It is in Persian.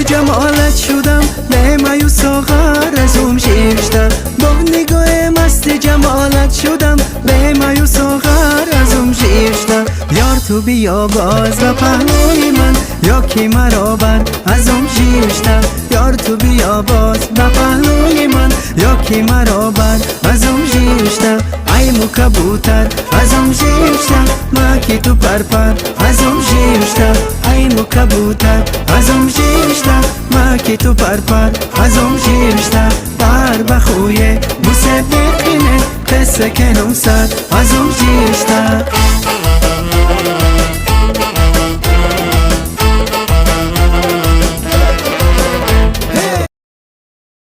جمالت شدم به مایوس آخر از اون شیشتر، با نگاه مست جمالت شدم به مایوس آخر از اون شیشتر. یار تو بیا باز و پهلوی من، یا کی مرا بر از اون شیشتر. یار تو بیا باز و پهلوی من، یا کی مرا بر از اون شیشتر. ای مو کبوتر از اون شیشتر، ما کی تو پرپر از اون شیشتر. ای مو کبوتر از اون شیشتر، ما کی تو پرپر از اون شیشتر. بر بخوی بوسه بقینه قصه کنم سر از اون شیشتر.